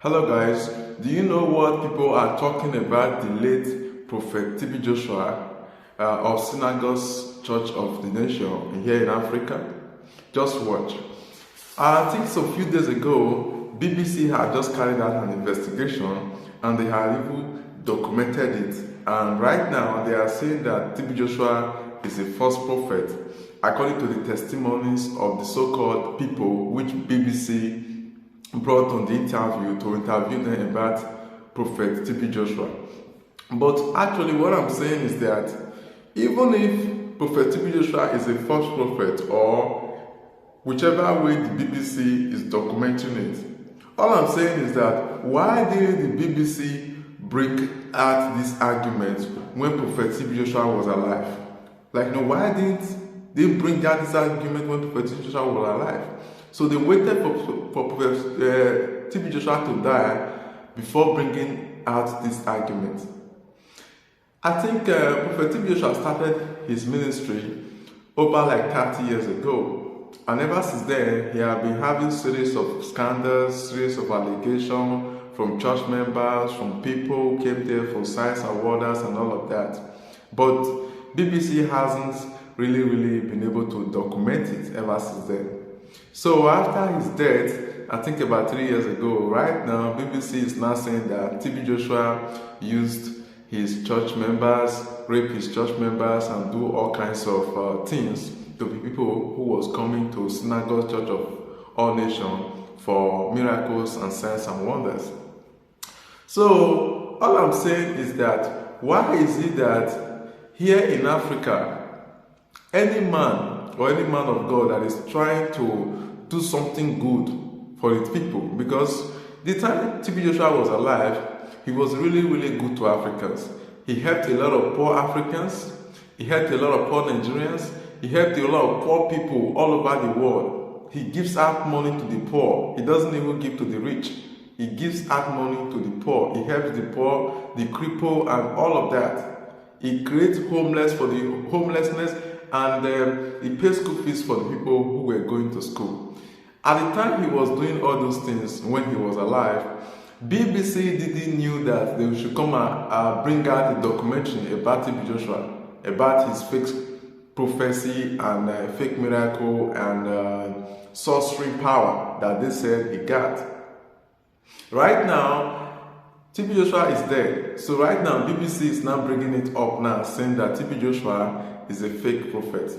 Hello guys, do you know what people are talking about the late Prophet T.B Joshua of Synagogues Church of the Nation here in Africa? Just watch. I think a few days ago, BBC had just carried out an investigation and they had even documented it. And right now they are saying that T.B Joshua is a false prophet according to the testimonies of the so-called people which BBC brought on the interview to interview them about Prophet T.B Joshua. But actually what I'm saying is that even if Prophet T.B Joshua is a false prophet or whichever way the BBC is documenting it, all I'm saying is that why didn't the BBC bring out this argument when Prophet T.B Joshua was alive? Why didn't they bring out this argument when Prophet T.B Joshua was alive? So they waited for Prophet T.B Joshua to die before bringing out this argument. I think Prophet T.B Joshua started his ministry over 30 years ago. And ever since then, he has been having series of scandals, series of allegations from church members, from people who came there for signs and wonders and all of that. But BBC hasn't really been able to document it ever since then. So after his death, I think about 3 years ago, right now, BBC is now saying that T.B Joshua used his church members, raped his church members, and do all kinds of things to the people who was coming to Synagogue Church of All Nations for miracles and signs and wonders. So all I'm saying is that why is it that here in Africa, any man or any man of God that is trying to do something good for his people, because the time T.B Joshua was alive, he was really good to Africans. He helped a lot of poor Africans, he helped a lot of poor Nigerians, he helped a lot of poor people all over the world. He gives out money to the poor. He doesn't even give to the rich. He gives out money to the poor. He helps the poor, the cripple, and all of that. He creates homeless for the homelessness, and he pays school fees for the people who were going to school. At the time he was doing all those things when he was alive, BBC didn't knew that they should come and bring out a documentary about T.B Joshua, about his fake prophecy and fake miracle and sorcery power that they said he got. Right now, T.B Joshua is dead. So right now, BBC is now bringing it up now, saying that T.B Joshua is a fake prophet.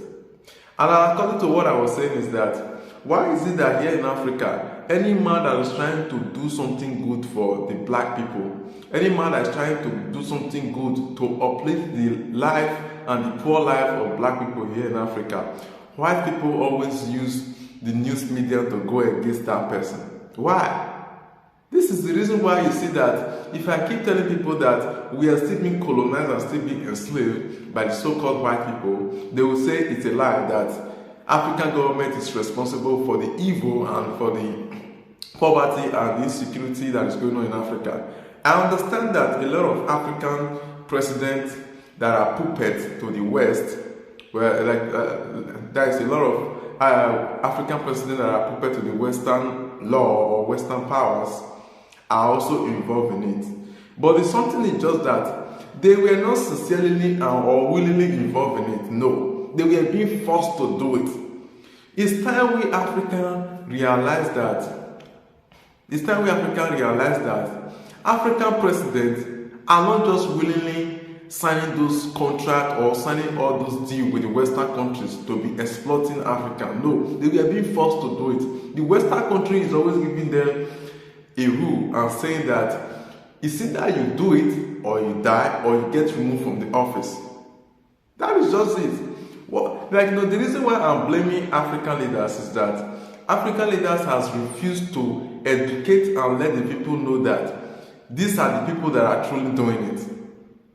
And according to what I was saying is that, why is it that here in Africa, any man that is trying to do something good for the black people, any man that is trying to do something good to uplift the life and the poor life of black people here in Africa, white people always use the news media to go against that person? Why? This is the reason why you see that if I keep telling people that we are still being colonized and still being enslaved by the so-called white people, they will say it's a lie, that African government is responsible for the evil and for the poverty and the insecurity that is going on in Africa. I understand that a lot of African presidents that are puppets to the West, where there is a lot of African presidents that are puppets to the Western law or Western powers, are also involved in it. But the something is just that they were not sincerely or willingly involved in it. No, they were being forced to do it. It's time we Africans realize that. It's time we Africans realize that African presidents are not just willingly signing those contracts or signing all those deals with the Western countries to be exploiting Africa. No, they were being forced to do it. The Western country is always giving them a rule and saying that it's either you do it or you die or you get removed from the office. That is just it. The reason why I'm blaming African leaders is that African leaders has refused to educate and let the people know that these are the people that are truly doing it.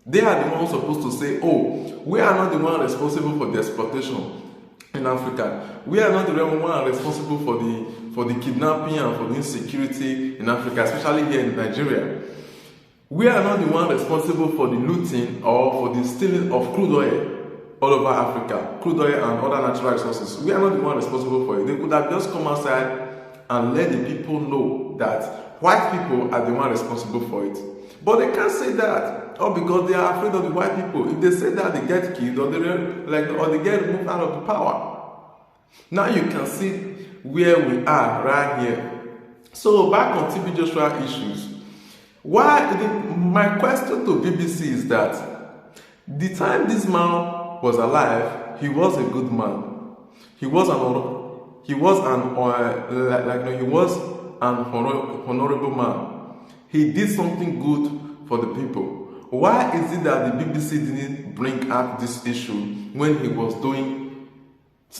They are the ones supposed to say, oh, we are not the one responsible for the exploitation in Africa. We are not the one responsible for the kidnapping and for the insecurity in Africa, especially here in Nigeria. We are not the one responsible for the looting or for the stealing of crude oil all over Africa, crude oil and other natural resources. We are not the one responsible for it. They could have just come outside and let the people know that white people are the one responsible for it. But they can't say that, or because they are afraid of the white people. If they say that, they get killed, or they get removed out of the power. Now you can see where we are right here. So back on TB Joshua issues. My question to BBC is that the time this man was alive, he was a good man. He was an honorable man. He did something good for the people. Why is it that the BBC didn't bring up this issue when he was doing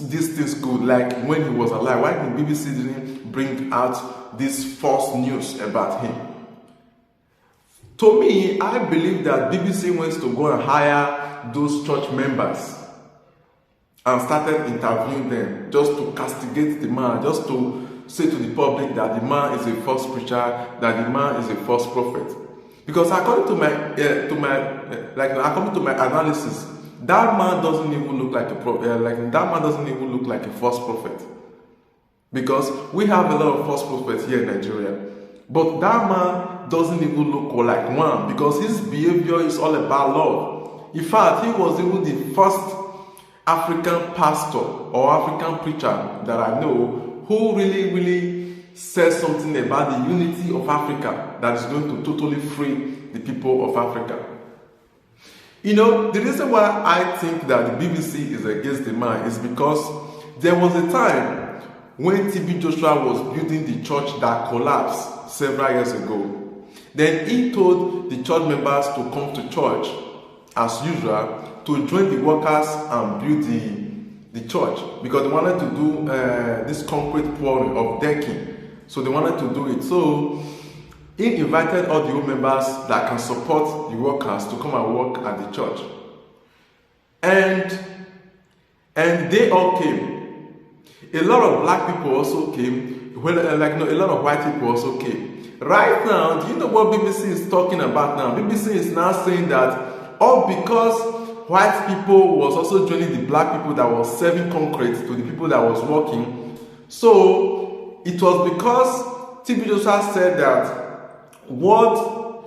these things good, like when he was alive? Why the BBC didn't bring out this false news about him? To me, I believe that BBC wants to go and hire those church members and started interviewing them just to castigate the man, just to say to the public that the man is a false preacher, that the man is a false prophet. Because according to my analysis, that man doesn't even look like a prophet. That man doesn't even look like a false prophet. Because we have a lot of false prophets here in Nigeria, but that man doesn't even look like one, because his behavior is all about love. In fact, he was even the first African pastor or African preacher that I know who really says something about the unity of Africa that is going to totally free the people of Africa. You know, the reason why I think that the BBC is against the man is because there was a time when TB Joshua was building the church that collapsed several years ago. Then he told the church members to come to church as usual to join the workers and build the church, because they wanted to do this concrete pouring of decking. So they wanted to do it. So he invited all the old members that can support the workers to come and work at the church. And they all came. A lot of black people also came. A lot of white people also came. Right now, do you know what BBC is talking about now? BBC is now saying that all because white people was also joining the black people that was serving concrete to the people that was working. So it was because TB Joshua said that what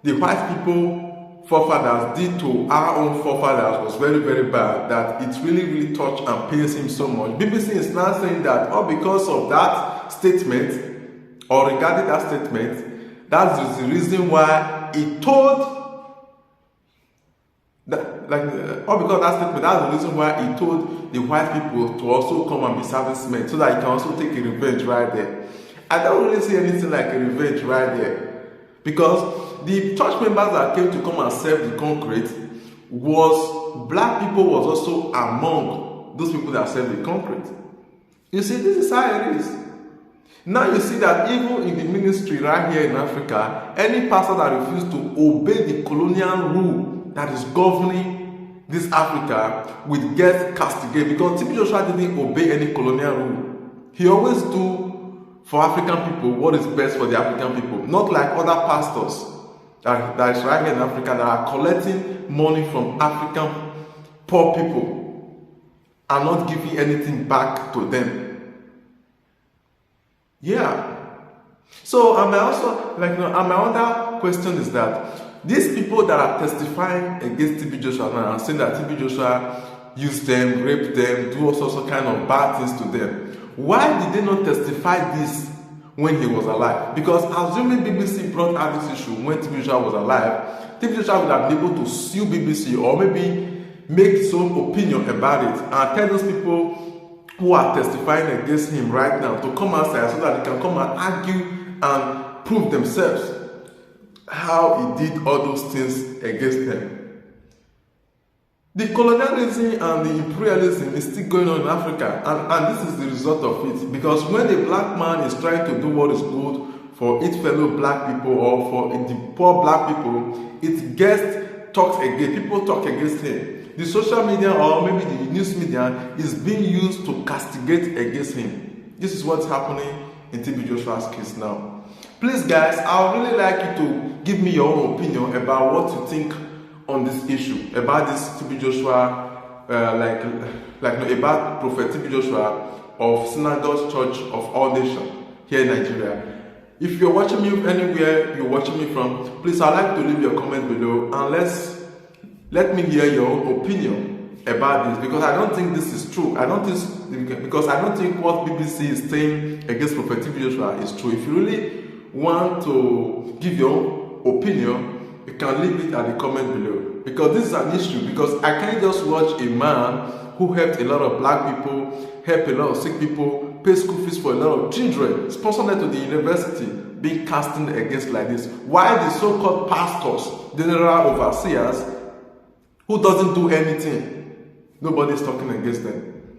the white people forefathers did to our own forefathers was very bad, that it really touched and pains him so much. BBC is now saying that all because of that statement, or regarding that statement, that's the reason why he told all because of that statement, that's the reason why he told the white people to also come and be serving cement, so that he can also take a revenge right there. I don't really see anything like a revenge right there, because the church members that came to come and serve the concrete was black people, was also among those people that serve the concrete. You see, this is how it is. Now you see that even in the ministry right here in Africa, any pastor that refuses to obey the colonial rule that is governing this Africa will get castigated, because TB Joshua didn't obey any colonial rule. He always do for African people what is best for the African people, not like other pastors that is right here in Africa that are collecting money from African poor people and not giving anything back to them. Yeah. So my other question is that these people that are testifying against TB Joshua now and saying that TB Joshua used them, raped them, do all sorts of kind of bad things to them, why did they not testify this when he was alive? Because assuming BBC brought out this issue when TB Joshua was alive, TB Joshua would have been able to sue BBC or maybe make his own opinion about it and tell those people who are testifying against him right now to come outside so that they can come and argue and prove themselves how he did all those things against them. The colonialism and the imperialism is still going on in Africa, and this is the result of it. Because when a black man is trying to do what is good for its fellow black people or for the poor black people, it gets talked against. People talk against him. The social media or maybe the news media is being used to castigate against him. This is what's happening in TB Joshua's case now. Please guys, I would really like you to give me your own opinion about what you think on this issue, about this TB Joshua, about Prophet T.B Joshua of Synagogue Church of All Nations here in Nigeria. If you're watching me anywhere you're watching me from, please, I'd like to leave your comment below and let me hear your own opinion about this, because I don't think this is true. I don't think what BBC is saying against Prophet T.B Joshua is true. If you really want to give your own opinion, you can leave it at the comment below, because this is an issue. Because I can't just watch a man who helped a lot of black people, helped a lot of sick people, pay school fees for a lot of children, sponsored them to the university, being casting against like this. Why the so-called pastors, general overseers, who doesn't do anything, nobody's talking against them?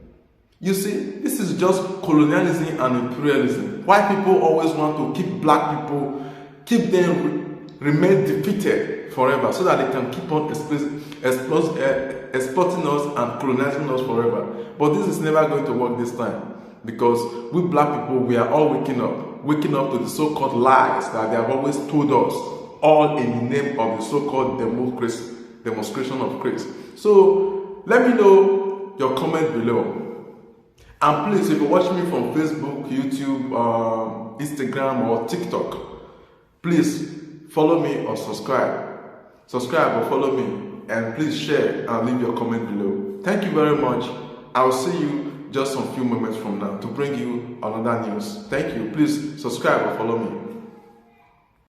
You see, this is just colonialism and imperialism. Why people always want to keep black people, keep them remain defeated forever, so that they can keep on exploiting us and colonizing us forever. But this is never going to work this time, because we black people, we are all waking up to the so-called lies that they have always told us, all in the name of the so-called demonstration of grace. So let me know your comment below. And please, if you're watching me from Facebook, YouTube, Instagram or TikTok, please follow me or subscribe. Subscribe or follow me, and please share and leave your comment below. Thank you very much. I'll see you just some few moments from now to bring you another news. Thank you. Please subscribe or follow me.